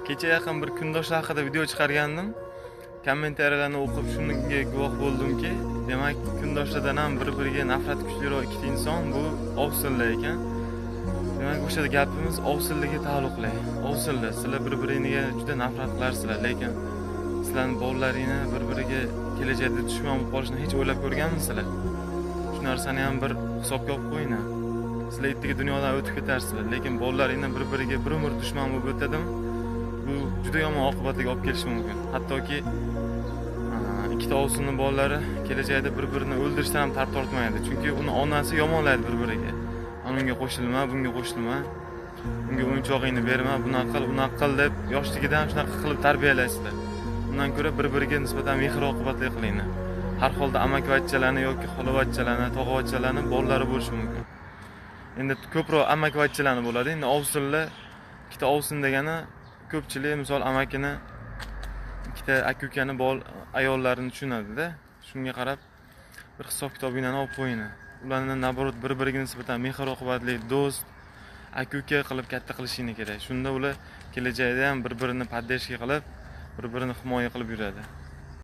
Kecha yaqin bir kundoshlar haqida video chiqargandim. Kommentariyalarni o'qib shunga guvoh bo'ldimki, demak kundoshlardan ham bir-biriga nafrat kuchliroq ikkita inson bu ovsinlar ekan. Demak o'sha gapimiz ovsinlarga taalluqli. Ovsinlar, sizlar bir-biringizga juda nafrat qilarsizlar, lekin sizlarning bolalaringizni bir-biriga kelajakda dushman bo'lib qolishini hech o'ylab ko'rganmisizlar? Shu narsani ham bir hisobga olib qo'yinglar. Sizlar ertaga dunyodan o'tib ketarsizlar, lekin bolalaringni bir-biriga bir umr dushman bo'lib o'tadimi? Bu juda yomon oqibatlarga olib kelishi mumkin. Hattoki ikkita ovsinning bolalari kelajakda bir-birini o'ldirishdan ham tap tortmaydi. Chunki uni onasi yomonlaydi bir-biriga. Unga qo'shilma, bunga qo'shilma. Unga o'yinchog'ingni berma, bunaqa qil, unaqa qil deb yoshligidan shunaqa qilib tarbiyalaysizlar. Undan ko'ra bir-biriga nisbatan mehr-oqibatli qilinglar. Har holda amakivachchalarni yoki xolavachchalarni, tog'avachchalarni bolalari bo'lishi mumkin. Endi ko'proq amakivachchalarni bo'ladi. Endi ovsinlar, ikkita ovsin degani ko'pchilik misol amakini, ikkita aka-ukani ayollarini tushunadi-da. Shunga qarab bir hisob-kitobinglarni olib qo'yinglar. Ularni naborot bir-biriga nisbatan mehr-oqibatli do'st, aka-uka qilib katta qilishingni kerak. Shunda ular kelajakda ham bir-birini podдержка qilib, bir-birini himoya qilib yuradi.